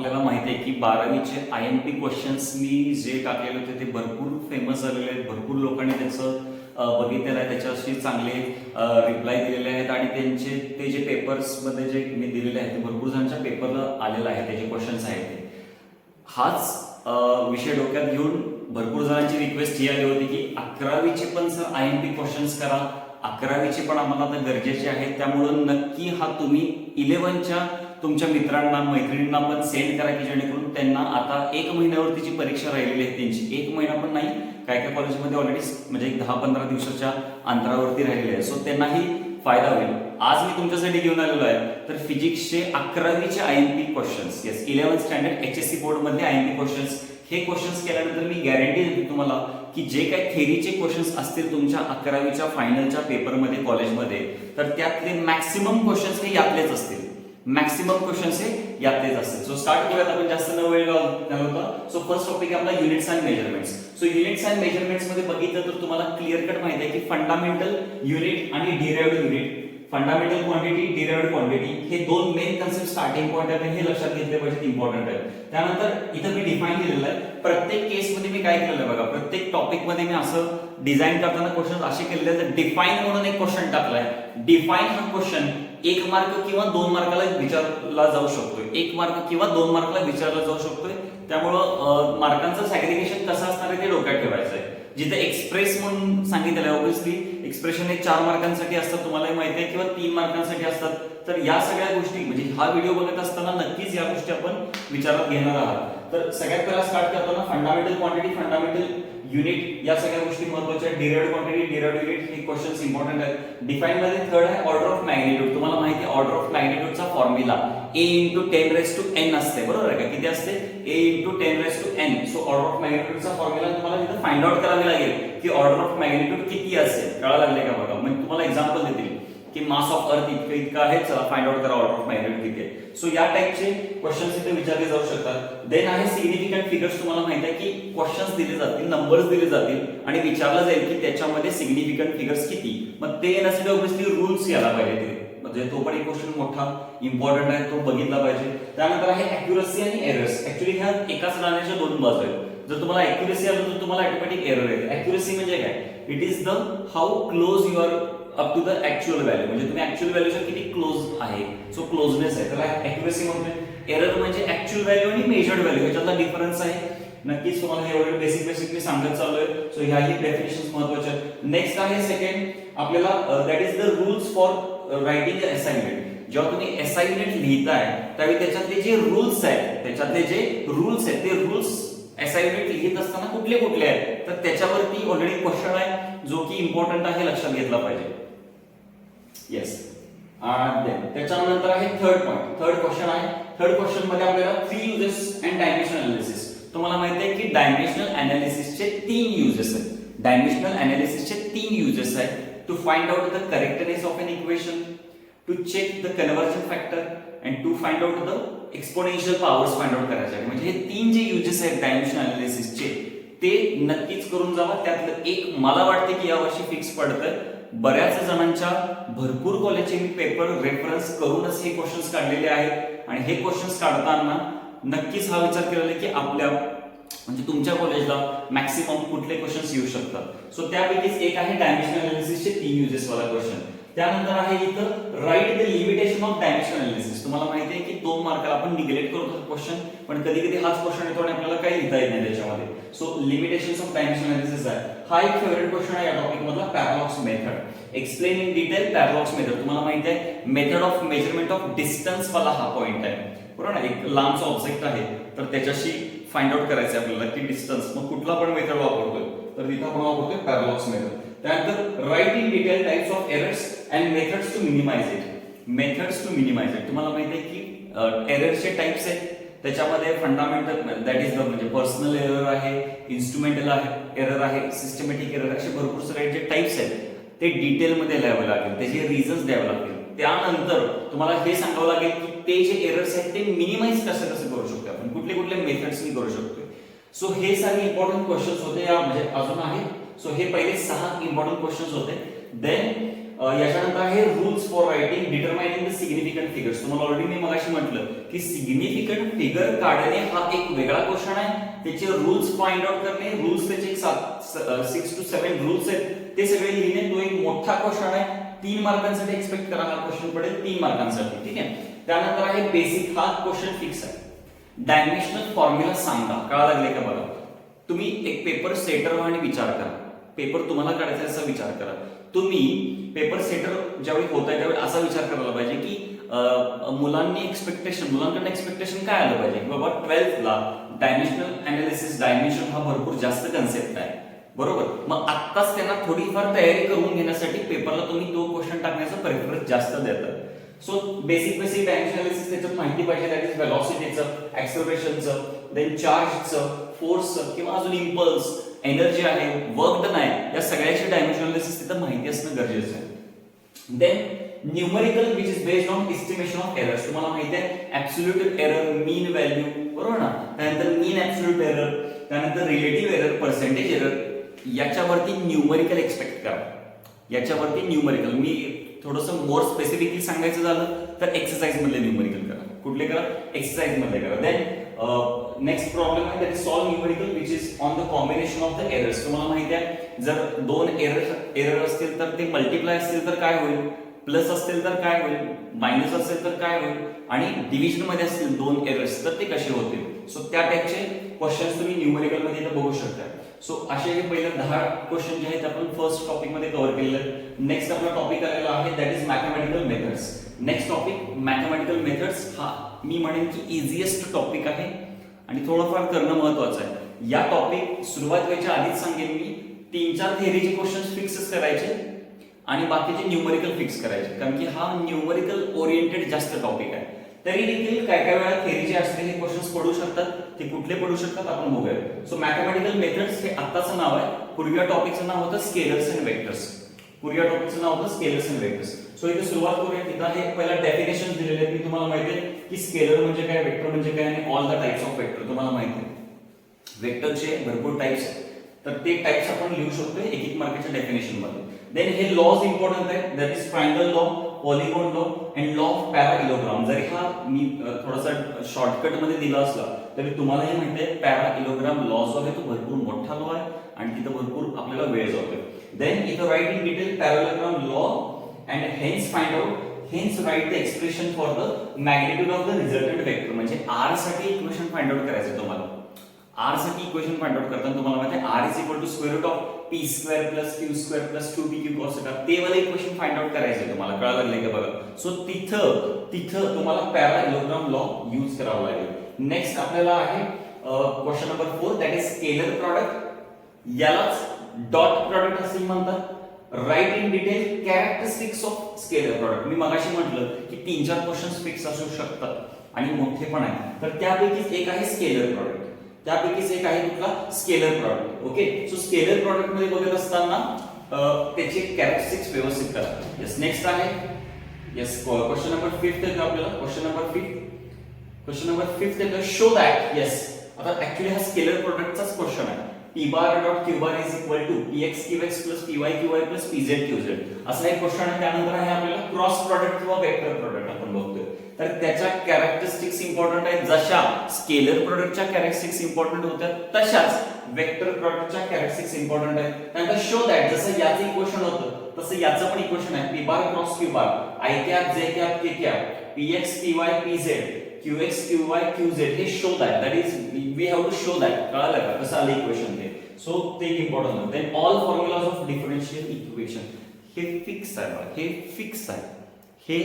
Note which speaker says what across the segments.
Speaker 1: आपल्याला माहिती आहे की 12वीचे IMP क्वेश्चन्स मी जे टाकलेले होते ते भरपूर फेमस झालेले आहेत, भरपूर लोकांनी त्याचं बघितलेलं आहे, त्याच्याशी चांगले रिप्लाय दिलेले आहेत आणि त्यांचे ते जे पेपर्समध्ये जे मी दिलेले आहेत ते भरपूर जणांच्या पेपरला आलेलं आहे, त्याचे क्वेश्चन्स आहेत ते. हाच विषय डोक्यात घेऊन भरपूर जणांची रिक्वेस्ट ही आली होती की 11वीचे पण सर IMP क्वेश्चन्स करा, 11वीचे पण आम्हाला आता गरजेचे आहेत, त्यामुळं नक्की हा तुम्ही 11च्या तुमच्या मित्रांना मैत्रिणींना पण सेंड करा की जेणेकरून त्यांना आता 1 महिन्यावरतीची परीक्षा राहिलेली आहे त्यांची, 1 महिना पण नाही, काय काय कॉलेजमध्ये ऑलरेडी म्हणजे 10-15 दिवसाच्या अंतरावरती राहिलेले आहे, सो त्यांनाही फायदा होईल. आज मी तुमच्यासाठी घेऊन आलेलो आहे तर फिजिक्सचे 11वीचे IMP questions, yes 11th standard HSC board मधले IMP क्वेश्चन्स. हे क्वेश्चन्स केल्यानंतर मी गॅरंटी देते तुम्हाला की जे काही थेरीचे क्वेश्चन्स असतील तुमच्या 11वीच्या फायनलच्या पेपरमध्ये कॉलेजमध्ये, तर त्यातले मॅक्सिमम क्वेश्चन्स हे यातलेच असतील, मॅक्सिमम क्वेश्चन्स हे यातलेच असतील. सो स्टार्ट करूयात आपण, जास्त न वेळ घालवता. सो फर्स्ट टॉपिक आहे आपला units and measurements. So units and measurements मध्ये बघितलं तर तुम्हाला क्लिअर कट माहिती आहे की फंडामेंटल युनिट आणि derived unit, fundamental quantity, derived quantity हे दोन मेन कन्सेप्ट स्टार्टिंग पॉइंट आहेत, हे लक्षात घेतले पाहिजे, इम्पॉर्टंट आहे. त्यानंतर इथं मी डिफाईन केलेलं आहे, प्रत्येक केसमध्ये मी काय केलेलं आहे बघा, प्रत्येक टॉपिक मध्ये मी असं डिझाईन करताना क्वेश्चन असे केलेले आहेत. डिफाईन म्हणून एक क्वेश्चन टाकलाय, डिफाईन हा क्वेश्चन 1 मार्क किंवा 2 मार्काला विचारला जाऊ शकतोय, 1 मार्क किंवा 2 मार्काला विचारला जाऊ शकतोय. त्यामुळं मार्कांचं सॅग्रिगेशन कसं असणार आहे ते डोक्यात ठेवायचं आहे. जिथे एक्सप्रेस म्हणून सांगितलेलं आहे, ऑब्व्हियसली एक्सप्रेशन हे 4 मार्कांसाठी असतात, तुम्हाला माहिती आहे, किंवा 3 मार्कांसाठी असतात. तर या सगळ्या गोष्टी म्हणजे हा व्हिडिओ बघत असताना नक्कीच या गोष्टी आपण विचारात घेणार आहात. तर सगळ्यात पहिला स्टार्ट करताना फंडामेंटल क्वांटिटी, फंडामेंटल युनिट या सगळ्या गोष्टी महत्त्वाच्या आहेत. डिराइव्हड क्वांटिटी, डिराइव्हड युनिट हे क्वेश्चन्स इम्पॉर्टंट आहेत. डिफाईन मध्ये थर्ड आहे ऑर्डर ऑफ मॅग्निट्यूड. तुम्हाला माहिती आहे ऑर्डर ऑफ मॅग्निट्यूडचा फॉर्म्युला a × 10⁻n असते, बरोबर आहे का? किती असते? a × 10⁻n. So order of मॅग्निट्यूडचा फॉर्म्युला तुम्हाला तिथे फाइंड आउट करावी लागेल की ऑर्डर ऑफ मॅग्निट्यूड किती असेल. कळायला लागले का बघा? म्हणजे तुम्हाला एक्झाम्पल देतील की मास ऑफ अर्थ इतकं आहे, चला फाइंड आउट करा ऑर्डर ऑफ मॅग्निट्यूड किती आहे. सो या टाइपचे क्वेश्चन्स इथे विचारले जाऊ शकतात. देन आहे सिग्निफिकंट फिगर्स. तुम्हाला माहिती आहे की क्वेश्चन्स दिले जातील, नंबर्स दिले जातील आणि विचारलं जाईल की त्याच्यामध्ये सिग्निफिकंट फिगर्स किती. मग ते येण्यासाठी ऑब्व्हियसली रूल्स यायला पाहिजे, म्हणजे तो पण एक क्वेश्चन मोठा इम्पॉर्टंट आहे, तो बघितला पाहिजे. त्यानंतर आहे अॅक्युरसी आणि एरर्स. ऍक्च्युअली ह्या एकाच नाण्याच्या 2 बाजू आहेत. जर तुम्हाला अॅक्युरसी आलं तर तुम्हाला ऑटोमॅटिक एरर येते. अॅक्युरसी म्हणजे काय? It is the how close you are up to the actual value, म्हणजे तुम्ही ऍक्च्युअल व्हॅल्यूच्या किती क्लोज आहे, सो क्लोजनेस आहे, त्याला अॅक्युरसी म्हणतोय. एरर म्हणजे ऍक्च्युअल व्हॅल्यू आणि मेजर्ड व्हॅल्यू ह्याच्यातला डिफरन्स आहे. नक्कीच तुम्हाला हे एवढे बेसिक मी सांगत चाललोय. सो ह्याही डेफिनेशन्स महत्त्वाचे आहेत. नेक्स्ट आहे सेकंड आपल्याला that is the rules for writing assignment. जेव्हा तुम्ही असाइनमेंट लिहिताय त्यावेळी त्याच्यातले जे रूल्स आहेत, ते रूल्स असाइनमेंट लिहित असताना कुठले कुठले आहेत, तर त्याच्यावरती ऑलरेडी क्वेश्चन आहे जो की इम्पॉर्टंट आहे, लक्षात घेतला पाहिजे. येस. त्याच्यानंतर आहे थर्ड पॉइंट, थर्ड क्वेश्चन आहे. थर्ड क्वेश्चन मध्ये आपल्याला 3 युजेस अँड डायमेन्शनल अनालिसिस. तुम्हाला माहिती आहे की डायमेन्शनल अनालिसिसचे 3 युजेस आहेत. डायमेन्शनल अनालिसिसचे 3 युजेस आहेत. To find out the correctness of an equation, to check the conversion factor and to find out the exponential powers find out करायचे आहे. म्हणजे हे 3 जे युजेस आहेत डायमेन्शनल अनालिसिसचे ते नक्कीच करून जावा. त्यातलं एक मला वाटते की यावर्षी फिक्स पडतंय. बऱ्याच जणांच्या भरपूर कॉलेजचे मी पेपर रेफरन्स करूनच हे क्वेश्चन्स काढलेले आहेत आणि हे क्वेश्चन्स काढताना नक्कीच हा विचार केलेला की आपल्या म्हणजे तुमच्या कॉलेजला मॅक्सिमम कुठले क्वेश्चन्स येऊ शकतात. सो त्यापैकीच एक आहे डायमेन्शनल अनालिसिसचे 3 युजेस वाला क्वेश्चन. त्यानंतर आहे इथं write the limitation of dimensional analysis. तुम्हाला माहिती आहे की 2 मार्काला आपण निग्लेक्ट करतो क्वेश्चन, पण कधी कधी हाच क्वेश्चन येतो आणि आपल्याला काही लिहिता येत नाही त्याच्यामध्ये. So limitations of dimensional analysis आहे. हा एक फेवरेट क्वेश्चन आहे या टॉपिक मधला, parallax method. Explain in detail parallax method. तुम्हाला माहिती आहे method of measurement of distance वाला हा पॉइंट आहे, बरोबर ना? एक लांबचा ऑब्जेक्ट आहे तर त्याच्याशी फाइंड आउट करायचं आपल्याला की डिस्टन्स, मग कुठला पण मेथड वापरतोय तर तिथं आपण वापरतोय पॅरालॉक्स मेथड. त्यानंतर write in detail types of errors and methods to minimise it. Methods to minimise it. तुम्हाला माहिती आहे की एरर्सचे टाइप्स आहेत. त्याच्यामध्ये फंडामेंटल दॅट इज द म्हणजे पर्सनल एरर आहे, इन्स्ट्रुमेंटल एरर आहे, सिस्टमॅटिक एरर, असे भरपूर सारे जे टाइप्स आहेत ते डिटेलमध्ये लिहावे लागेल, त्याचे रिझन्स द्यावे लागतील. त्यानंतर तुम्हाला हे सांगावं लागेल की ते जे एरर्स आहेत ते मिनिमाइज कसं करू शकतो आपण, कुठले कुठले मेथड्सनी करू शकतो. सो हे सारे इम्पॉर्टंट क्वेश्चन्स होते या म्हणजे अजून आहे. सो हे पहिले 6 इम्पॉर्टंट क्वेश्चन्स होते. देन याच्यानंतर आहे rules for writing determining the significant figures. तुम्हाला ऑलरेडी मी मगाशी म्हटलं की सिग्निफिकंट फिगर काढणे हा एक वेगळा क्वेश्चन आहे. त्याचे रूल्स फाइंड आउट करणे, रूल्स त्याचे 6 to 7 रूल्स आहेत, ते सगळे लिहिणे तो एक मोठा क्वेश्चन आहे. 3 मार्कांसाठी एक्सपेक्ट करा हा क्वेश्चन पडेल, 3 मार्कांसाठी. ठीक आहे. त्यानंतर आहे बेसिक, हा क्वेश्चन फिक्स आहे. डायमेन्शनल फॉर्म्युला सांगा. कळा लागले का बघा. तुम्ही एक पेपर सेटर व्हा आणि विचार करा. पेपर तुम्हाला काढायचा असा विचार करा. तुम्ही पेपर सेटर ज्यावेळी होत आहे त्यावेळी असा विचार करायला पाहिजे की मुलांकडून एक्सपेक्टेशन काय आलं पाहिजे. बाबा 12thला डायमेन्शनल अनालिसिस, डायमेन्शन हा भरपूर जास्त कन्सेप्ट आहे, बरोबर. मग आत्ताच त्यांना थोडीफार तयारी करून घेण्यासाठी पेपरला तुम्ही तो क्वेश्चन टाकण्याचा प्रेफरन्स जास्त देतात. सो बेसिक डायमेन्शन अनालिसिस त्याच्यात माहिती पाहिजे. दॅट इज व्हेलॉसिटीचं, ऍक्सेलरेशनचं, देन चार्जचं, फोर्सचं किंवा अजून इम्पल्स, एनर्जी आहे, वर्क डन आहे, या सगळ्याची डायमेन्शन अनालिसिस तिथं माहिती असणं गरजेचं आहे. Then numerical which is based on estimation of errors. तुम्हाला माहिती आहे ऍब्सोल्यूट एरर, मीन व्हॅल्यू, बरोबर ना. त्यानंतर मीन ऍब्सोल्यूट एरर, त्यानंतर रिलेटिव्ह एरर, पर्सेंटेज एरर, याच्यावरती न्यूमरिकल एक्सपेक्ट करा. याच्यावरती न्यूमरिकल मी थोडंसं मोर स्पेसिफिकली सांगायचं झालं तर एक्सरसाइज मधले न्यूमरिकल करा. कुठले करा? एक्सरसाइज मधले करा. देन नेक्स्ट प्रॉब्लेम आहे that is solve numerical which is on the combination of the errors. तुम्हाला माहिती आहे जर 2 एरर असतील तर ते मल्टिप्लाय असतील तर काय होईल, प्लस असतील तर काय होईल, मायनस असेल तर काय होईल, आणि डिव्हिजन मध्ये असतील 2 एरर्स तर ते कसे होतील. सो त्या टाइपचे क्वेश्चन्स तुम्ही न्यूमरिकल मध्ये इथं बघू शकता. सो असे हे पहिले 10 क्वेश्चन जे आहेत आपण फर्स्ट टॉपिक मध्ये कव्हर केलेले आहेत. नेक्स्ट आपला टॉपिक आलेला आहे that is mathematical methods. Next topic mathematical methods. हा मी म्हणेन की इझिएस्ट टॉपिक आहे आणि थोडंफार करणं महत्वाचं आहे. या टॉपिक सुरुवात व्हायच्या आधीच सांगेन मी 3-4 थेअरीचे क्वेश्चन्स फिक्सच करायचे आणि बाकीचे न्यूमरिकल फिक्स करायचे, कारण की हा न्यूमरिकल ओरिएंटेड जास्त टॉपिक आहे. तरी देखील काय काय वेळा थेअरीचे असलेले क्वेश्चन्स पडू शकतात. ते कुठले पडू शकतात आपण बघूया. सो मॅथमॅटिकल मेथड्स हे आत्ताचं नाव आहे. पूर्वीच्या टॉपिकचं नाव होतं स्केलर्स अँड वेक्टर्स. पूर्वीच्या टॉपिकचं नाव होतं स्केलर्स अँड वेक्टर्स. सो इथे सुरुवात करूया. तिथं हे पहिला डेफिनेशन दिलेले आहे की तुम्हाला माहिती आहे की स्केलर म्हणजे काय, वेक्टर म्हणजे काय, आणि all the types of vector तुम्हाला माहिती आहे. वेक्टरचे भरपूर टाइप्स आहेत तर ते टाइप्स आपण लिहू शकतो एक एक मार्काच्या डेफिनेशन मध्ये. देन हे लॉज इम्पॉर्टंट आहेत that is triangle law, polygon law and law of parallelogram. जरी हा मी थोडासा शॉर्टकट मध्ये दिला असला तरी तुम्हालाही माहिती आहे पॅराइलोग्राम लॉ जो आहे तो भरपूर मोठा लॉ आहे आणि तिथं भरपूर आपल्याला वेळ जातोय. देन इथं write in detail parallelogram law and hence find out, hence write the expression for the magnitude of the resultant vector. म्हणजे आर साठी इक्वेशन फाइंड आउट करायचं तुम्हाला. आर साठी इक्वेशन फाइंड आउट करताना तुम्हाला माहिती आहे R is equal to square root of P square plus Q square plus 2pq cos θ. ते वाला इक्वेशन फाइंड आउट करायचं तुम्हाला. कळलं लागलं का बघा. सो तिथं तुम्हाला पॅराइलोग्राम लॉ यूज करावा लागेल. नेक्स्ट आपल्याला आहे question number 4 that is scalar product. यालाच डॉट प्रॉडक्ट असे म्हणतात. Write in detail characteristics of scalar product. मी मगाशी म्हटलं की 3-4 क्वेश्चन्स फिक्स असू शकतात आणि मोठे पण आहेत. तर त्यापैकीच एक आहे स्केलर प्रॉडक्ट. त्यापैकीच एक आहे कुठला? Scalar product. Okay. So scalar product मध्ये बघत असताना त्याचे कॅरेक्टरिस्टिक्स व्यवस्थित करा. यस. नेक्स्ट आहे यस क्वेश्चन नंबर 5 आहे आपल्याला. क्वेश्चन नंबर 5 आहे शो दॅट. यस. आता ऍक्च्युअली हा स्केलर प्रोडक्टचाच क्वेश्चन आहे. p bar dot q bar is equal to px qx plus py qy plus pz qz असा एक क्वेश्चन आहे. त्यानंतर आहे आपल्याला क्रॉस प्रॉडक्ट किंवा वेक्टर प्रॉडक्ट आपण बघतोय. तर त्याच्या कॅरेक्टरिस्टिक्स इम्पॉर्टंट आहेत. जशा स्केलर प्रोडक्टच्या कॅरेक्टरिस्टिक्स इम्पॉर्टंट होत्या तशाच वेक्टर प्रोडक्टच्या कॅरेक्टरिस्टिक्स इम्पॉर्टंट आहेत. त्यानंतर शो दॅट जसं याचं इक्वेशन होतं तसं याचं पण इक्वेशन आहे. p bar cross q bar i cap j cap k cap px py pz qx qy qz हे show that is we have to show that. कळलं का कसं आलं इक्वेशन ते. सो ते इम्पॉर्टंट आहे. Then all formulas of differential equation हे fix आहे बघा. हे फिक्स आहे. हे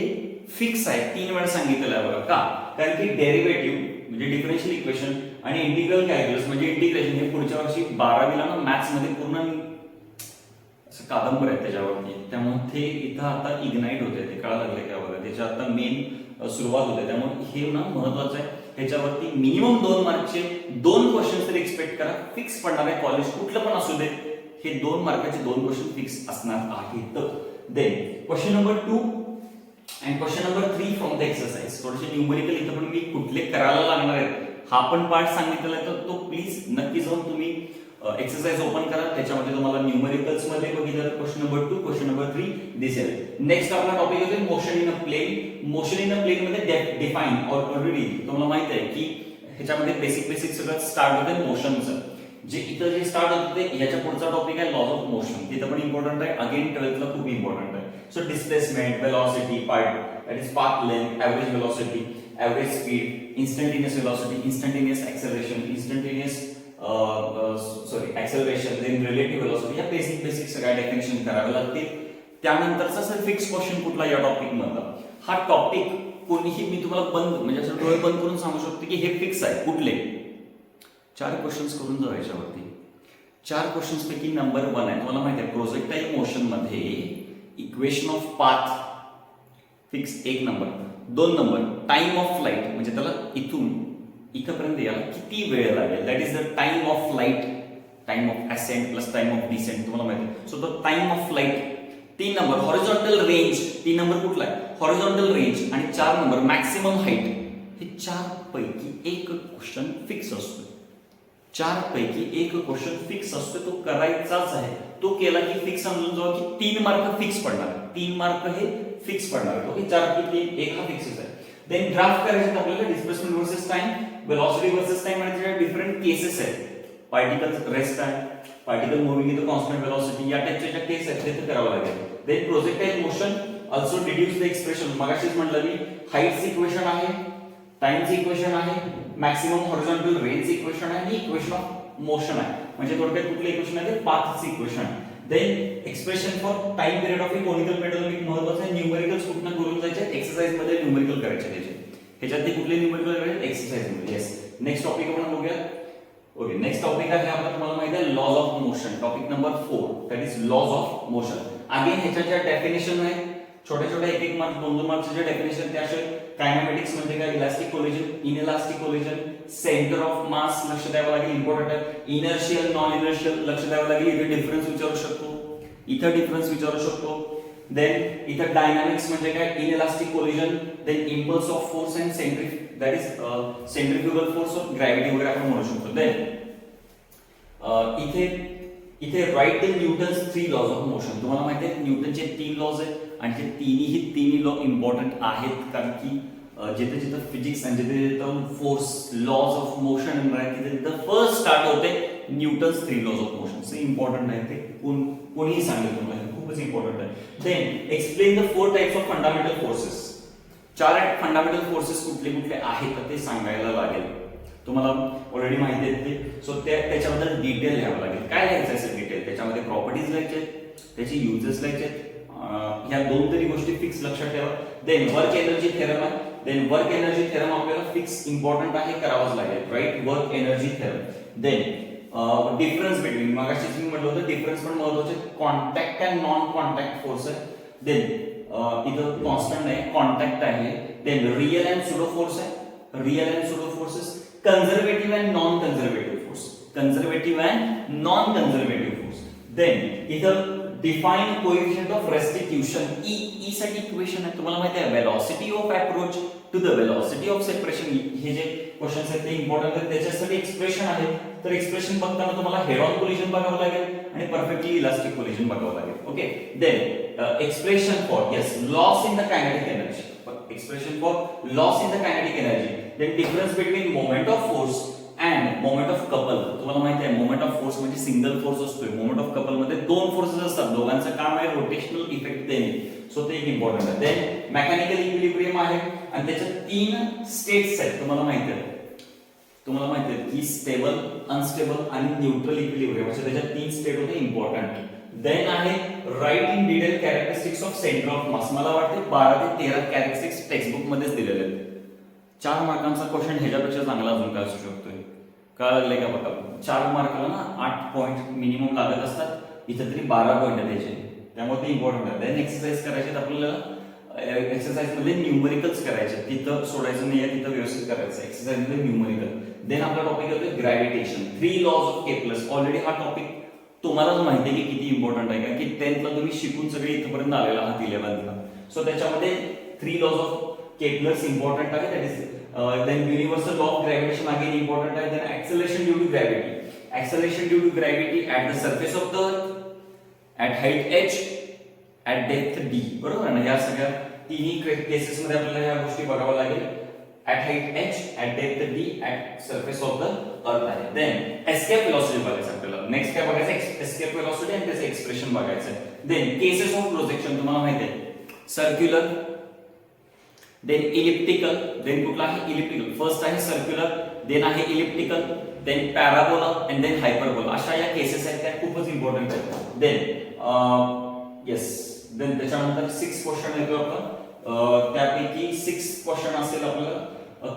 Speaker 1: फिक्स आहे. 3 वेळा सांगितलेलं आहे बघा. का? कारण की डेरिव्हेटिव्ह म्हणजे डिफरन्शियल इक्वेशन आणि इंटिग्रल कॅल्क्युलस म्हणजे इंटिग्रेशन हे पुढच्या वर्षी 12वीला ना मॅथ्स मध्ये पूर्ण असं कादंबर आहे त्याच्यावरती. त्यामुळे ते इथं आता इग्नाइट होते. ते कळायला लागले का बघा. त्याच्या आता मेन सुरुवात होते. त्यामुळे हे ना महत्वाचं आहे. ह्याच्यावरती मिनिमम 2 मार्कचे 2 क्वेश्चन तरी एक्सपेक्ट करा. फिक्स पडणार आहे. कॉलेज कुठलं पण असू दे हे 2 मार्काचे 2 क्वेश्चन फिक्स असणार आहेत. Then question number 2 and question number 3 from the exercise. थोडेसे न्यूमरिकल इथं पण मी कुठले करायला लागणार आहेत हा पण पार्ट सांगितलेला आहे. तर तो प्लीज नक्की जाऊन तुम्ही एक्सरसाइज ओपन करा, त्याच्यामध्ये तुम्हाला न्यूमरिकल्स मध्ये बघितलं क्वेश्चन नंबर 2, क्वेश्चन नंबर 3 दिसेल. नेक्स्ट आपला टॉपिक होते motion in a plane. Motion in a plane मध्ये डिफाइन ऑलरेडी तुम्हाला माहित आहे की ह्याच्यामध्ये बेसिक सगळं स्टार्ट होते मोशनचं. जे इथं जे स्टार्ट होतं ते ह्याच्या पुढचा टॉपिक आहे लॉज ऑफ मोशन. तिथं पण इम्पॉर्टंट आहे, अगेन 12th ला खूप इम्पॉर्टंट आहे. So displacement, velocity, that is path length, average velocity, average speed, instantaneous velocity, instantaneous acceleration, instantaneous acceleration, then relative velocity. या बेसिक सगळ्या डेफिनेशन करावे लागतील. त्यानंतरचा सर फिक्स क्वेश्चन कुठला या टॉपिक मधला, हा टॉपिक कोणीही मी तुम्हाला म्हणजे असं डोळे बंद करून सांगू शकतो की हे फिक्स आहे. कुठले 4 क्वेश्चन्स करून जाऊ याच्यावरती. 4 क्वेश्चन्स पैकी नंबर 1 आहे, तुम्हाला माहिती आहे प्रोजेक्टाईल मोशन मध्ये equation of path fix 1 number. 2 number time of flight, म्हणजे त्याला इथपर्यंत यायला किती वेळ लागेल, that is the time of flight, time of ascent plus time of descent तुम्हाला माहिती आहे. So the time of flight. 3 number horizontal range. 3 number कुठला आहे, हॉरिझॉन्टल रेंज. आणि 4 नंबर मॅक्सिमम हाईट. हे 4 पैकी एक क्वेश्चन फिक्स असतो. 4 पैकी एक क्वेश्चन फिक्स असतो, तो करायचाच आहे. तो केला की फिक्स समजून जाऊ की 3 मार्क फिक्स पडणार. 3 मार्क हे फिक्स पडणार. ओके, 4 पैकी 1 हा फिक्सच आहे. देन ग्राफ करायचे आपल्याला displacement versus time, velocity versus time, आणि त्याच्या डिफरंट केसेस आहेत. पार्टिकल रेस्ट आहे, particle moving in the constant velocity, या टाइपचे ज्या केस आहेत ते करावं लागेल. Then projectile motion also deduce the expression. मगाशीच म्हटलं मी हाईटची इक्वेशन आहे, टाइमची इक्वेशन आहे, मॅक्सिमम हॉरिझॉन्टल रेंज इक्वेशन आहे आणि इक्वेशन ऑफ मोशन आहे. म्हणजे थोडक्यात कुठलं इक्वेशन आहे, पाथची इक्वेशन आहे. Then expression for time period of conical pendulum एक महत्त्वाचं आहे. न्यूमेरिकल्स कुठनं करून जायचे, एक्सरसाइज मध्ये न्यूमेरिकल करायचे त्याचे. ह्याच्यात ते कुठले न्यूमेरिकल करायचे, एक्सरसाइज मध्ये. येस, नेक्स्ट टॉपिक आपण बघूया. ओके, नेक्स्ट टॉपिक आहे आपला तुम्हाला माहिती आहे laws of motion. Topic number 4 that is laws of motion. Again ह्याच्या ज्या डेफिनेशन आहे छोट्या एक मार्क 2 मार्कचे जे डेफिनेशन ते असे. कायनेमॅटिक्स म्हणजे काय, elastic collision, inelastic collision, centre of मास लक्ष द्यावं लागेल, इम्पॉर्टंट आहे. इनर्शियल नॉन इनर्शियल लक्ष द्यावं लागेल. इथे डिफरन्स विचारू शकतो, इथं डिफरन्स विचारू शकतो. देन इथं डायनामिक्स म्हणजे काय, inelastic collision, then impulse of force and that is centrifugal force of gravity वगैरे आपण म्हणू शकतो. देन इथे write the Newton's 3 laws of motion. तुम्हाला माहिती आहे न्यूटनचे 3 लॉज आहेत आणि ते तिन्ही लॉ इम्पॉर्टंट आहेत, कारण की जिथे फिजिक्स आणि जिथे फोर्स लॉज ऑफ मोशन आहे तिथे फर्स्ट स्टार्ट होते Newton's 3 laws of motion. So important आहे ते, कोणीही सांगेल तुम्हाला, खूपच इम्पॉर्टंट आहे. Then explain the 4 types of fundamental forces. 4 fundamental forces कुठले आहेत ते सांगायला लागेल. तुम्हाला ऑलरेडी माहिती आहे ते. सो त्याच्याबद्दल डिटेल लिहावं लागेल. काय लिहायचं असेल डिटेल, त्याच्यामध्ये प्रॉपर्टीज लिहायचे, त्याचे युजेस लिहायचे. ह्या 2 तरी गोष्टी फिक्स लक्षात ठेवा. देन वर्क एनर्जी थेरम आहे. देन वर्क एनर्जी थेरम आपल्याला फिक्स इम्पॉर्टंट आहे, करावाच लागेल, right. Work energy theorem. Then difference between, मगाशीच मी म्हटलं होतं डिफरन्स पण महत्त्वाचे, contact and non contact force आहे. देन इथं कॉन्स्टंट आहे, कॉन्टॅक्ट आहे. Then real and pseudo force आहे, real and pseudo forces. Conservative and non conservative force, conservative and non conservative force. Then इथं define coefficient of restitution. E साठी equation आहे, तुम्हाला माहिती आहे velocity of approach to the velocity of separation. हे जे questions आहेत ते इम्पॉर्टंट आहेत, त्याच्यासाठी एक्सप्रेशन आहे. तर एक्सप्रेशन बघताना तुम्हाला हेड ऑन कोलिजन बघावं लागेल आणि परफेक्टली इलास्टिक कोलिजन बघावं लागेल. Okay, then expression for loss in the kinetic energy, expression for loss in the kinetic energy. Then difference between moment of force and moment of couple. तुम्हाला माहिती आहे moment of force म्हणजे single force असतोय, moment of couple मध्ये 2 forces असतात, दोघांचं काम आहे रोटेशनल इफेक्ट देणे. सो ते एक इम्पॉर्टंट आहे. देन मेकॅनिकल इक्विलिब्रियम आहे आणि त्याच्यात 3 स्टेट्स आहेत. तुम्हाला माहिती आहे की स्टेबल, अनस्टेबल आणि न्यूट्रल इक्विलिब्रियम असे त्याच्यात 3 स्टेट होते इम्पॉर्टंट. देन आहे write in detail characteristics of centre of mass. मला वाटते 12 ते 13 कॅरेक्टरिस्टिक्स टेक्स्ट बुक मध्येच दिलेले आहेत. 4 मार्कांचा क्वेश्चन ह्याच्यापेक्षा चांगला अजून काय असू शकतोय, कळलंय का बघा. 4 मार्काला ना 8 पॉईंट मिनिमम लागत असतात, इथं तरी 12 पॉईंट द्यायचे, त्यामुळे ते इम्पॉर्टंट आहे. देन एक्सरसाइज करायचे आपल्याला, एक्सरसाइज मध्ये न्यूमरिकल्स करायचे, तिथं सोडायचं नाही आहे, तिथं व्यवस्थित करायचं एक्सरसाइज मध्ये न्यूमरिकल. देन आपला टॉपिक होतो gravitation, 3 laws of Kepler's. Already हा टॉपिक तुम्हालाच माहिती आहे की किती इम्पॉर्टंट आहे, कारण की 10th ला तुम्ही शिकून सगळे इथपर्यंत आलेला आहात 11th ला. सो त्याच्यामध्ये 3 लॉज ऑफ केपलर्स इम्पॉर्टंट आहे. That is then universal law of gravitation again important आहे. Then acceleration due to gravity, acceleration due to gravity at the surface of the earth, at height h, at depth d. बरोबर ना, या सगळ्या तिन्ही cases मध्ये आपल्याला या गोष्टी बघाव्या लागेल. at height h, at depth d, at surface of the earth आहे. then escape velocity बघायचं आपल्याला. नेक्स्ट काय बघायचं, escape velocity आणि त्याचे एक्सप्रेशन बघायचं. then cases of projection तुम्हाला माहिती आहे, सर्क्युलर, then elliptical, then कुठला आहे elliptical. फर्स्ट आहे सर्क्युलर, then आहे elliptical, then parabola and then hyperbola. अशा या केसेस आहेत त्या खूपच इम्पॉर्टंट आहेत. then yes, then त्याच्यानंतर 6 क्वेश्चन येतो आपण. त्यापैकी 6 क्वेश्चन असेल आपल्याला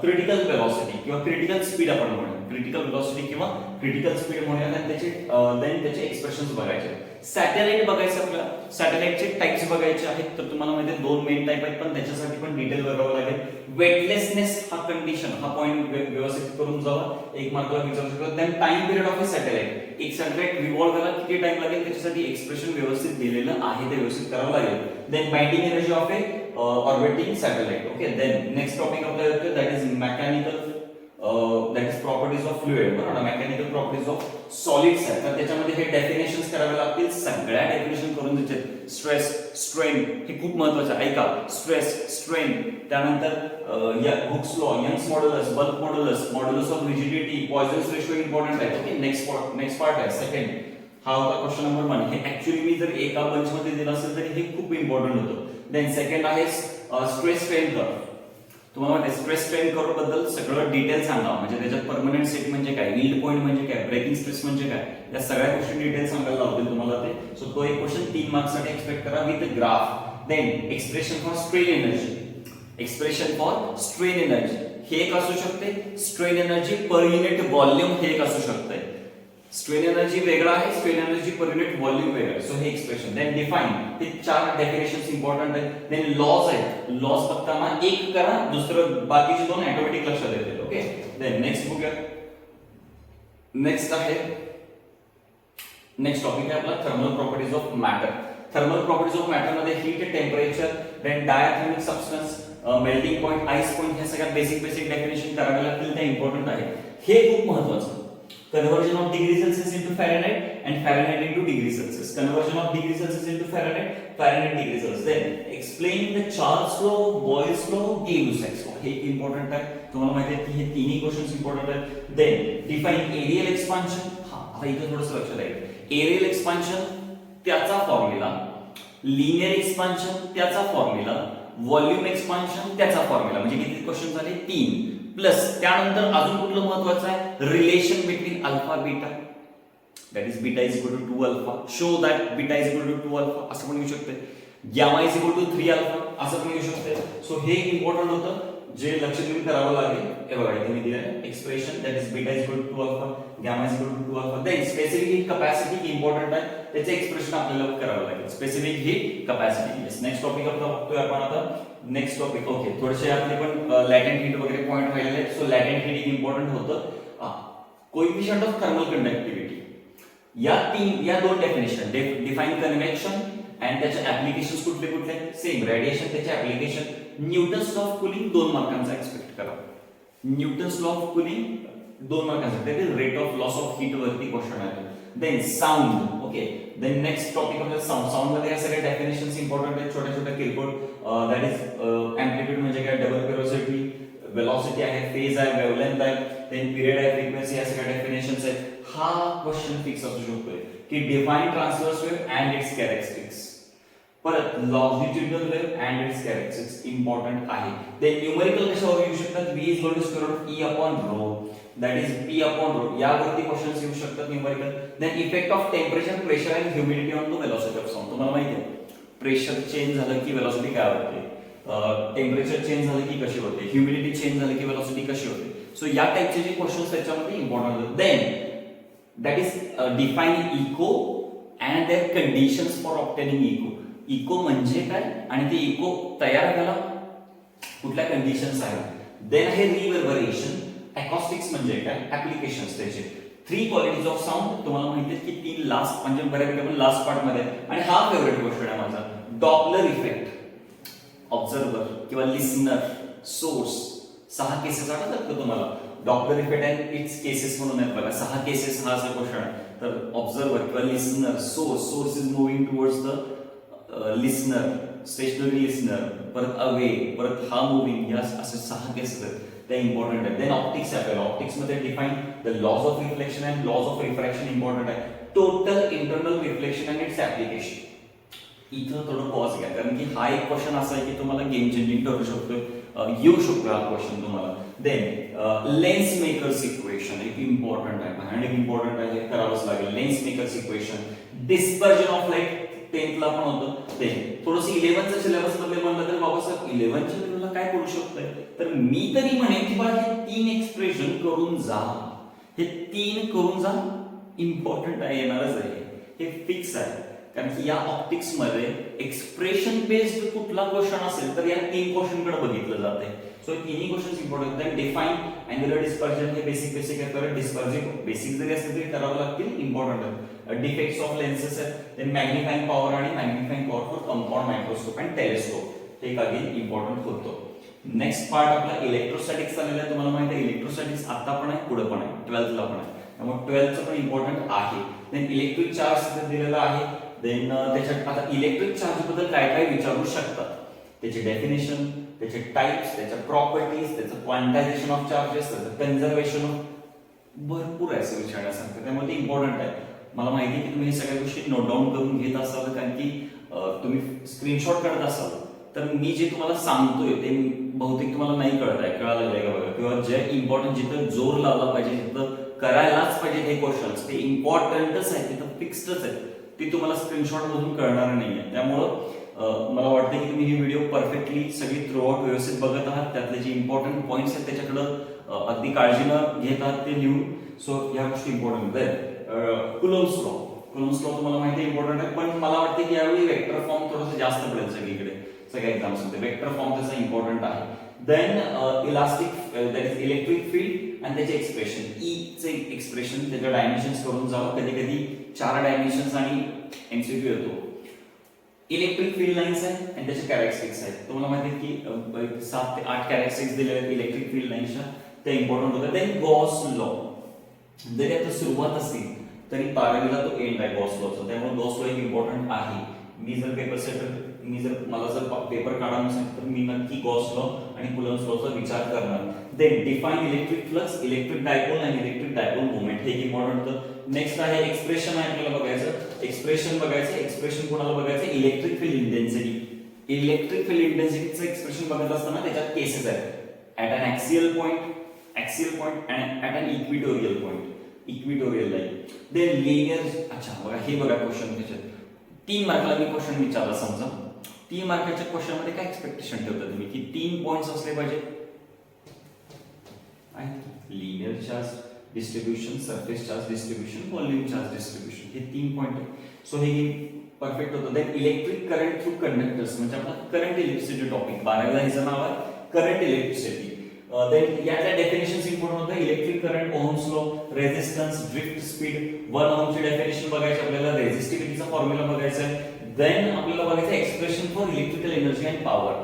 Speaker 1: क्रिटिकल वेलोसिटी किंवा क्रिटिकल स्पीड आपण म्हणूया, क्रिटिकल वेलोसिटी किंवा क्रिटिकल स्पीड म्हणूया, आणि त्याचे एक्सप्रेशन्स बघायचे. सॅटेलाइट बघायचं आपल्याला. सॅटेलाइटचे टाइप्स बघायचे आहेत, तर तुम्हाला माहिती आहे 2 मेन टाइप आहेत, पण त्याच्यासाठी पण डिटेल बघावं लागेल. वेटलेसनेस हा कंडिशन, हा पॉइंट व्यवस्थित करून जावा, एक मार्कला विचारू शकतो. Then time period of a satellite, एक सॅटेलाइट रिव्हॉल्व करायला किती टाइम लागेल त्याच्यासाठी एक्सप्रेशन व्यवस्थित दिलेलं आहे, ते व्यवस्थित करावं लागेल. Then binding energy of a orbiting satellite. Okay, then next topic of the that is mechanical, that is properties of fluid. बरोबर, mechanical properties of solids आहे, तर त्याच्यामध्ये हे डेफिनेशन्स करावे लागतील. सगळ्या डेफिनेशन करून द्यायचे. स्ट्रेस, स्ट्रेन हे खूप महत्त्वाचं आहे, ऐका. स्ट्रेस, स्ट्रेन, त्यानंतर Hooke's law, Young's modulus, bulk modulus, modulus of rigidity, Poisson's ratio important आहे. ओके, नेक्स्ट पार्ट आहे सेकंड. हा होता क्वेश्चन नंबर 1. हे ऍक्च्युअली मी जर एका बंच मध्ये दिलं असेल तर हे खूप इम्पॉर्टंट होतं. देन सेकंड आहे स्ट्रेस स्ट्रेन कर्व. तुम्हाला माहिती आहे स्ट्रेस स्ट्रेन कर्व बद्दल सगळं डिटेल सांगा, म्हणजे त्याच्यात परमनंट सेट म्हणजे काय, यील्ड पॉइंट म्हणजे काय, ब्रेकिंग स्ट्रेस म्हणजे काय, या सगळ्या गोष्टी डिटेल सांगायला लावतील तुम्हाला ते. सो तो एक क्वेश्चन 3 मार्क्स साठी एक्सपेक्ट करा with graph. Then expression for strain energy, expression for strain energy हे एक असू शकते. Strain energy per unit volume हे एक असू शकते. स्ट्रेन एनर्जी वेगळा आहे, strain energy per unit volume वेगळा आहे. सो हे एक्सप्रेशन. देन डिफाइन, हे 4 डेफिनेशन्स इम्पॉर्टंट आहेत. देन लॉज आहेत, लॉज बघताना एक करा, दुसरं बाकीचे 2 ऑटोमॅटिक लक्षात येतील. ओके, देन नेक्स्ट बघूया. नेक्स्ट आहे, नेक्स्ट टॉपिक आहे आपला thermal properties of matter. Thermal properties of matter मध्ये heat, temperature, then diathermic substance, melting point, ice point, हे सगळ्या बेसिक डेफिनेशन करावे लागतील, त्या इम्पॉर्टंट आहे. हे खूप महत्त्वाचं. Conversion of degree Celsius into Fahrenheit and Fahrenheit into degree Celsius. Conversion of degree Celsius into Fahrenheit, Fahrenheit degree Celsius. Then explain the Charles law, Boyle's law, Gay-Lussac's law. हे important आहे. तुम्हाला माहिती आहे की हे तिन्ही क्वेश्चन्स इम्पॉर्टंट आहेत. Then define areal expansion. आता इथं थोडंसं लक्षात राहील. एरियल एक्सपान्शन त्याचा फॉर्म्युला, लिनियर एक्सपान्शन त्याचा फॉर्म्युला, व्हॉल्यूम एक्सपान्शन त्याचा फॉर्म्युला, म्हणजे किती क्वेश्चन झाले 3. प्लस त्यानंतर अजून कुठलं महत्त्वाचं आहे, relation between alpha beta, that is beta is equal to 2 alpha. Show that beta is equal to 2 alpha असं पण येऊ शकते. Gamma is equal to 3 alpha असं पण येऊ शकते. सो हे इम्पॉर्टंट होतं, जे लक्ष देऊन करावं लागेल. हे बघा इथे मी दिलं expression, that is beta is equal to 2 alpha, gamma is equal to 2 alpha. Then specific heat capacity important आहे, त्याचे एक्सप्रेशन आपल्याला करावं लागेल. Specific heat capacity. Yes, next topic आपला बघतोय आपण आता. Next topic. ओके, थोडेसे आपले पण लॅटेंट हीट वगैरे पॉइंट राहिलेले आहेत. सो लॅटेंट हीट इम्पॉर्टंट होतं. कोएफिशिएंट ऑफ थर्मल कंडक्टिव्हिटी, या 2 डेफिनेशन, डिफाइन कन्व्हेक्शन आणि त्याचे ऍप्लिकेशन्स कुठले कुठले, सेम रेडिएशन त्याचे application. Newton's law of cooling 2 मार्कांचा एक्सपेक्ट करा. न्यूटन्स लॉ ऑफ कूलिंग 2 मार्कांचा, that is rate of loss of heat वरती क्वेश्चन आहे. Then sound. Okay, then next topic of sound. Sound मध्ये या सगळ्या डेफिनेशन्स इम्पॉर्टंट आहेत, छोट्या छोट्या किरकोळ. दॅट इज एम्प्लिट्यूड म्हणजे काय, डबल वेलोसिटी, वेलोसिटी आहे, फेज आहे, वेवलेंथ आहे, देन पिरियड आहे, फ्रिक्वेन्सी, या सगळ्या डेफिनेशन्स आहेत. हा क्वेश्चन फिक्स असू शकतोय की define transverse wave and its characteristics. परत longitudinal wave and its characteristics important आहे. देन न्यूमेरिकल कशावर येऊ शकतात, v is equal to square root e upon rho, that is p upon rho, यावरती क्वेश्चन्स येऊ शकतात numerical. Then effect of temperature, pressure and humidity on the velocity of sound. तुम्हाला माहिती आहे प्रेशर चेंज झालं की वेलोसिटी काय होते, टेम्परेचर चेंज झालं की कशी होते, ह्युमिडिटी चेंज झालं की वेलोसिटी कशी होते. सो या टाइपचे जे क्वेश्चन्स त्याच्यामध्ये इम्पॉर्टंट होतात. Then that is define echo and their conditions for obtaining echo. Echo म्हणजे काय आणि ते इको तयार करायला कुठल्या कंडिशन्स आहेत. देन आहे रिव्हर्बरेशन. अकॉस्टिक्स म्हणजे काय, ऍप्लिकेशन्स त्याचे. 3 क्वालिटीज ऑफ साऊंड तुम्हाला माहिती आहे की 3 लास्ट म्हणजे बऱ्यापैकी आपण लास्ट पार्ट मध्ये. आणि हा फेवरेट क्वेश्चन आहे माझा, डॉपलर इफेक्ट. ऑब्झर्वर किंवा लिसनर, सोर्स, 6 केसेस आठवतात का तुम्हाला. Doctor effect and it's cases म्हणून आहेत बघा, 6 केसेस हा असा क्वेश्चन आहे. तर ऑब्झर्वर किंवा listener, source is moving towards the listener, stationary listener, परत अवे, परत हा मुव्हिंग, या असे 6 केसेस आहेत, ते इम्पॉर्टंट आहे. देन ऑप्टिक्स आहे आपल्याला, ऑप्टिक्स मध्ये define the laws of reflection and laws of refraction important आहे. Total internal reflection and its application. इथं थोडं पॉज घ्या, कारण की हा एक क्वेश्चन असा आहे की तुम्हाला गेम चेंजिंग ठरू शकतोय, येऊ शकतो हा क्वेश्चन तुम्हाला. देन लेन्स मेकर्स इक्वेशन एक इम्पॉर्टंट आहे, भयानक इम्पॉर्टंट आहे, हे करावंच लागेल. Lens makers equation, dispersion of light 10th ला पण होतं ते. थोडंसं 11th सिलेबस मध्ये म्हणलं तर बाबासाहेब 11th च्या लेवलला काय करू शकतोय, तर मी तरी म्हणेन की बघा हे 3 एक्सप्रेशन करून जा, हे 3 करून जा, इम्पॉर्टंट आहे, येणारच आहे, हे फिक्स आहे. कारण की या ऑप्टिक्स मध्ये एक्सप्रेशन बेस्ड कुठला क्वेश्चन असेल तर या 3 क्वेश्चन कडे बघितलं जाते. सो तिन्ही क्वेश्चन इम्पॉर्टंट आहेत. डिफाईन अँग्युलर डिस्पर्जन, हे बेसिक आहे, तर डिस्पर्जिंग बेसिक जरी असले तरी करावं लागतील, इम्पॉर्टंट आहे. डिफेक्ट्स ऑफ लेन्सेस आहेत, देन मॅग्निफाइंग पॉवर आणि magnifying power for compound microscope and telescope, हे अगेन इम्पॉर्टंट होतं. नेक्स्ट पार्ट आपला इलेक्ट्रोस्टॅटिक्स आलेला आहे. तुम्हाला माहिती आहे इलेक्ट्रोस्टॅटिक्स आता पण आहे, पुढे पण आहे, 12th ला पण आहे, त्यामुळे 12th चं पण इम्पॉर्टंट आहे. देन इलेक्ट्रिक चार्ज दिलेला आहे. देन त्याच्यात आता इलेक्ट्रिक चार्ज बद्दल काय काय विचारू शकतात, त्याचे डेफिनेशन, त्याचे टाइप्स, त्याच्या प्रॉपर्टीज, त्याचं क्वांटायझेशन ऑफ चार्जेस, त्याचं कन्झर्वेशन ऑफ, भरपूर आहे असं विचारण्यासारखं, त्यामुळे ते इम्पॉर्टंट आहे. मला माहिती आहे की तुम्ही हे सगळ्या गोष्टी नोट डाऊन करून घेत असाल, कारण की तुम्ही स्क्रीनशॉट काढत असाल, तर मी जे तुम्हाला सांगतोय ते बहुतेक तुम्हाला नाही कळत आहे, कळायला लागलंय का बघा, किंवा जे इम्पॉर्टंट जिथं जोर लावला पाहिजे, जिथं करायलाच पाहिजे हे क्वेश्चन्स, ते इम्पॉर्टंटच आहे, तिथं फिक्स्डच आहे, ती तुम्हाला स्क्रीनशॉट मधून कळणार नाहीये. त्यामुळं मला वाटतं की तुम्ही ही व्हिडिओ परफेक्टली सगळी थ्रू आउट व्यवस्थित बघत आहात, त्यातले जे इम्पॉर्टंट पॉईंट्स आहेत त्याच्याकडं अगदी काळजी न घेत आहात ते लिहून. सो या गोष्टी इम्पॉर्टंट आहेत. कुलोम्स लॉ, कुलोम्स लॉ तुम्हाला माहिती आहे इम्पॉर्टंट आहे, पण मला वाटतं की यावेळी वेक्टर फॉर्म थोडंसं जास्त पडेल सगळीकडे, सगळ्या एक्झाम्स मध्ये वेक्टर फॉर्म त्याचा इम्पॉर्टंट आहे. Then elastic, that is electric field आणि त्याचे एक्सप्रेशन, ई चे एक्सप्रेशन, त्याचे डायमेन्शन्स करून जावं, कधी कधी 4 डायमेन्शन्स आणि एमसीक्यू येतो. इलेक्ट्रिक फील्ड लाईन्स आहेत आणि त्याचे कॅरेक्टरिस्टिक्स आहेत. तुम्हाला माहिती आहे की 7 ते 8 कॅरेक्टरिस्टिक्स दिलेले आहेत इलेक्ट्रिक फील्ड लाईन्सच्या, ते इम्पॉर्टंट होतं. देन गॉस लॉ, जरी आता सुरुवात असली तरी 12वीला तो एंड आहे गॉस लॉचा, त्यामुळे गॉस लॉ एक इम्पॉर्टंट आहे. मी जर पेपर सेटर, मला जर पेपर काढायला नसेल तर मी नक्की गॉस लॉ आणि कुलम्स लॉचा विचार करणार. Then define electric flux, electric dipole आणि इलेक्ट्रिक डायपोल मोमेंट, हे इम्पॉर्टंट होतं. नेक्स्ट आहे एक्सप्रेशन, आहे आपल्याला बघायचं, एक्सप्रेशन बघायचं. एक्सप्रेशन कोणाला बघायचं, electric field intensity. Electric field इंटेन्सिटीचं एक्सप्रेशन बघत असताना त्याच्यात केसेस आहेत, at an axial point and at an equatorial point, equatorial line. Then linear, अच्छा बघा हे बघा क्वेश्चन, त्याच्यात 3 मार्काला मी क्वेश्चन विचारला, समजा 3 मार्काच्या क्वेश्चन मध्ये काय एक्सपेक्टेशन ठेवता तुम्ही, की 3 पॉइंट्स असले पाहिजे, linear charge distribution, surface charge distribution, volume charge distribution, हे 3 पॉइंट आहे. सो हे परफेक्ट होतं. Then electric current through conductors, म्हणजे आपला करंट इलेक्ट्रिसिटी टॉपिक, 12वीला ह्याचं नाव आहे करंट इलेक्ट्रिसिटी. देन याच्या डेफिनेशन्स इम्पॉर्टंट होतं. Electric current, Ohm's law, resistance, drift speed, 1 ओहमची डेफिनेशन बघायची आपल्याला, रेझिस्टिव्हिटीचा फॉर्म्युला बघायचा आहे. देन आपल्याला बघायचं expression for electrical energy and power,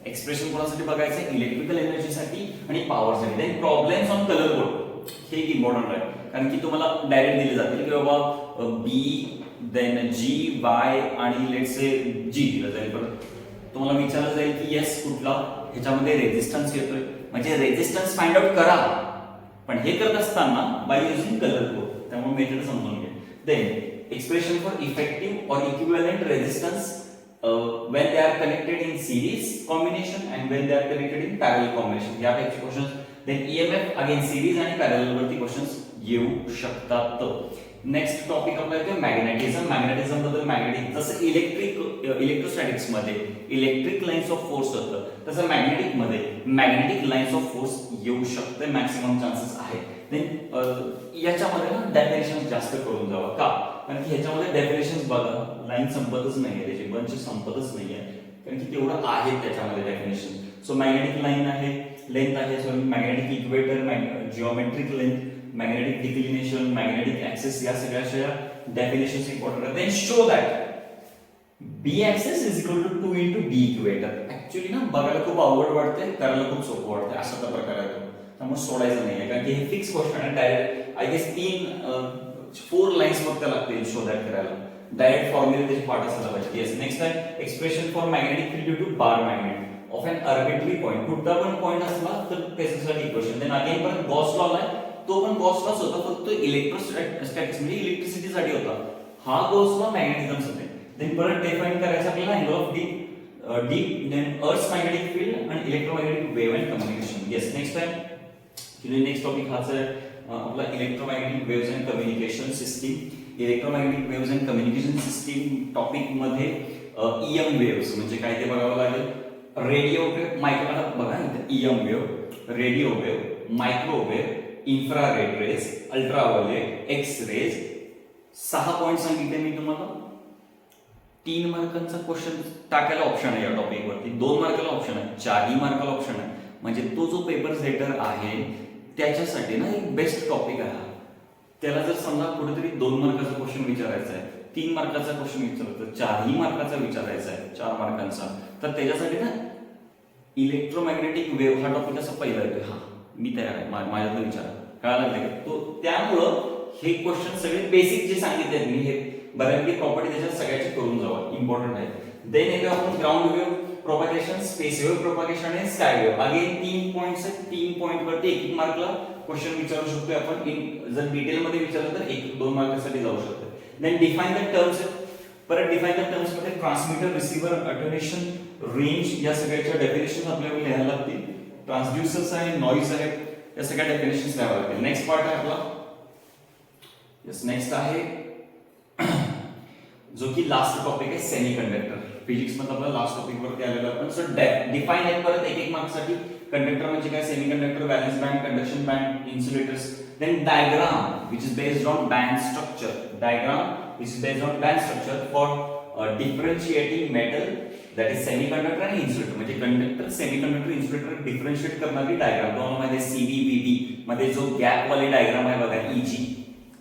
Speaker 1: expression कोणासाठी बघायचं, इलेक्ट्रिकल एनर्जीसाठी आणि पॉवरसाठी. Then problems on colour board, हे इम्पॉर्टंट आहे, कारण की तुम्हाला डायरेक्ट दिले जातील की बाबा बी, देन जी, वाय आणि लेट्स से जी दिलं जाईल. परत तुम्हाला विचारलं जाईल की येस कुठला ह्याच्यामध्ये रेझिस्टन्स येतोय, म्हणजे रेझिस्टन्स फाइंड आउट करा, पण हे करत असताना बाय युजिंग कलर कोड, त्यामुळे मेथड समजून घ्या. देन एक्सप्रेशन फॉर इफेक्टिव्ह और equivalent resistance when they are connected in series combination and when they are connected in parallel combination, या टाइपचे क्वेश्चंस. देन EMF अगेन सिरीज आणि पॅरलल वरती questions येऊ शकतात. नेक्स्ट टॉपिक आपला येतो मॅग्नेटिझम. मॅग्नेटिझम बद्दल, मॅग्नेटिक जसं इलेक्ट्रोस्टॅटिक्स मध्ये इलेक्ट्रिक लाईन्स ऑफ फोर्स होतं, तसं मॅग्नेटिक मध्ये मॅग्नेटिक लाईन्स ऑफ फोर्स येऊ शकते, मॅक्सिमम चान्सेस आहे. देन याच्यामध्ये ना डेफिनेशन जास्त करून जावा, का, कारण की ह्याच्यामध्ये डेफिनेशन्स बघा, लाईन संपतच नाहीये, त्याची बंच संपतच नाहीये, कारण की तेवढं आहे त्याच्यामध्ये डेफिनेशन. सो मॅग्नेटिक लाईन आहे, लेंथ आहे, sorry magnetic equator, geometric length, magnetic declination, magnetic axis, या सगळ्या डेफिनेशन्स इम्पॉर्टंट आहेत. Then show that B axis is equal to 2 × B equator. Actually ना बघायला खूप अवघड वाटते, करायला खूप सोपं वाटते, असा प्रकार आहे तो. त्यामुळे सोडायचं नाही कारण की हे फिक्स क्वेश्चन आहे. डायरेक्ट आय गेस 4 लाईन्स फक्त लागतील शो दॅट करायला. डायरेक्ट फॉर्म्युला त्याचे पार्ट असायला पाहिजे. येस. नेक्स्ट आहे expression for magnetic field due to bar magnet of an arbitrary point. कुठला पण पॉइंट असला तर त्याच्यासाठी इक्वेशन. देन अगेन परत गॉस लॉ आहे, तो पण गॉस लॉच होता, फक्त इलेक्ट्रोस्टॅटिक्स म्हणजे इलेक्ट्रिसिटीसाठी होता. हा गॉस लॉ मॅग्नेटिझमसाठी. देन परत डिफाइन करायचा आपल्याला अँगल ऑफ डीप देन अर्थ मॅग्नेटिक फील्ड आणि electromagnetic wave and communication. Yes. Next आहे नेक्स्ट टॉपिक हाच आहे आपला electromagnetic waves and communication system. Electromagnetic waves and communication system topic मध्ये ईएम वेव्हज म्हणजे काय ते बघावं लागेल. रेडिओ वेव्ह, मायक्रो, बघा इथे EM wave, radio wave, microwave, infrared rays, ultraviolet, X rays. 6 point सांगितले मी तुम्हाला. 3 मार्कांचा क्वेश्चन टाकायला ऑप्शन आहे या टॉपिक वरती. 2 मार्काला ऑप्शन आहे, 4 मार्काला ऑप्शन आहे. म्हणजे तो जो पेपर सेटर आहे त्याच्यासाठी ना एक बेस्ट टॉपिक आहे. त्याला जर समजा कुठेतरी 2 मार्काचा क्वेश्चन विचारायचा आहे, 3 मार्काचा क्वेश्चन विचारायचा, 4 मार्काचा विचारायचा आहे, 4 मार्कांचा, तर त्याच्यासाठी ना इलेक्ट्रोमॅग्नेटिक वेव्ह हा टॉपिक असा पहिला येतो. हा मी तयार आहे, माझ्यातला विचार कळायला लागले तो. त्यामुळं हे क्वेश्चन सगळे बेसिक जे सांगितले मी हे बऱ्यापैकी प्रॉपर्टी त्याच्यात सगळ्याची करून जावा, इम्पॉर्टंट आहे. देन येतो आपण ground wave propagation, space wave propagation आणि स्काय वेव्ह. अगेन 3 पॉइंट्स आहेत. 3 पॉइंट वरती 1 मार्कला क्वेश्चन विचारू शकतो आपण. जर डिटेल मध्ये विचारलं तर 1-2 मार्कासाठी जाऊ शकतो. Then define the terms. परत डिफाइन द टर्म्स मध्ये ट्रान्समीटर, रिसीव्हर, अटेन्युएशन, रेंज या सगळ्याच्या डेफिनेशन आपल्याला लिहायला लागतील. ट्रान्सड्यूसर्स आहे, नॉइज आहे, या सगळ्या डेफिनेशन्स लिहाव्या लागतील. नेक्स्ट पार्ट आहे आपला. यस. नेक्स्ट आहे जो की लास्ट टॉपिक आहे सेमीकंडक्टर. फिजिक्स मध्ये आपला लास्ट टॉपिक वरती आलेलो आपण. सो डिफाइन आहे परत 1-1 मार्क साठी. कंडक्टर म्हणजे काय, semiconductor, valence band, conduction band, insulators. Then diagram which is based on band structure. Diagram which is based on band structure for differentiating metal, that is semiconductor and insulator. म्हणजे conductor, semiconductor, insulator differentiate करणारी diagram. दोन मध्ये CVVD मध्ये जो gap वाली diagram आहे बघा, EG,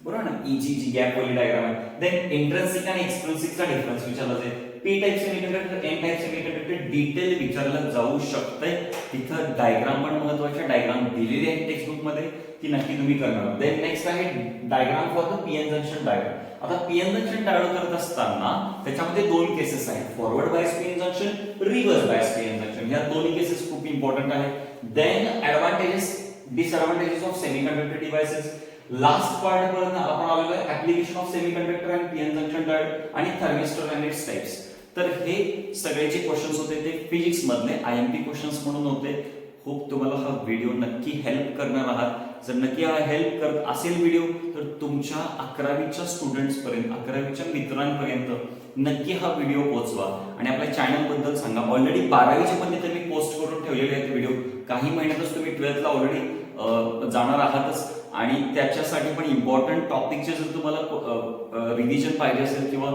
Speaker 1: बरोबर ना, EG जी गॅप वाली डायग्राम आहे. देन इंट्रिन्सिक आणि एक्सट्रिन्सिकचा डिफरन्स विचारला जाईल. P type semiconductor, N type semiconductor detail विचारलं जाऊ शकतंय. तिथं डायग्राम पण महत्त्वाच्या, डायग्राम दिलेली आहे टेक्स्ट बुक मध्ये, ती नक्की तुम्ही करणार. देन नेक्स्ट आहे diagram for the PN junction diode. आता पीएन जंक्शन डायोड करत असताना त्याच्यामध्ये 2 केसेस आहेत, forward bias PN junction, reverse bias PN junction. या दोन्ही केसेस खूप इम्पॉर्टंट आहेत. Then advantages, disadvantages of semiconductor devices. Last part पर्यंत आपण आलेलो आहे application of semiconductor and PN junction diode आणि थर्मिस्टर अँड इट्स टाइप्स. तर हे सगळे जे क्वेश्चन्स होते ते फिजिक्स मधले आयएमपी क्वेश्चन्स म्हणून होते. खूप तुम्हाला हा व्हिडिओ नक्की हेल्प करणार आहात. जर नक्की हा हेल्प करत असेल व्हिडिओ तर तुमच्या 11वीच्या स्टुडंट्स पर्यंत, 11वीच्या मित्रांपर्यंत नक्की हा व्हिडिओ पोहोचवा आणि आपल्या चॅनल बद्दल सांगा. ऑलरेडी 12वीचे पण तिथे मी पोस्ट करून ठेवलेले आहेत व्हिडिओ. काही महिन्यातच तुम्ही 12thला ऑलरेडी जाणार आहातच आणि त्याच्यासाठी पण इम्पॉर्टंट टॉपिकचे जर तुम्हाला रिव्हिजन पाहिजे असेल किंवा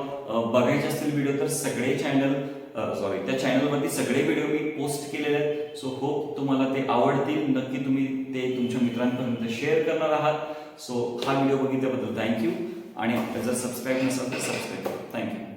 Speaker 1: बघायचे असतील व्हिडिओ तर सगळे त्या चॅनलवरती सगळे व्हिडिओ मी पोस्ट केलेले आहेत. सो होप तुम्हाला ते आवडतील. नक्की तुम्ही ते तुमच्या मित्रांपर्यंत शेअर करणार आहात. सो हा व्हिडिओ बघितल्याबद्दल थँक्यू आणि जर सबस्क्राईब नसाल तर सबस्क्राईब करा. थँक्यू.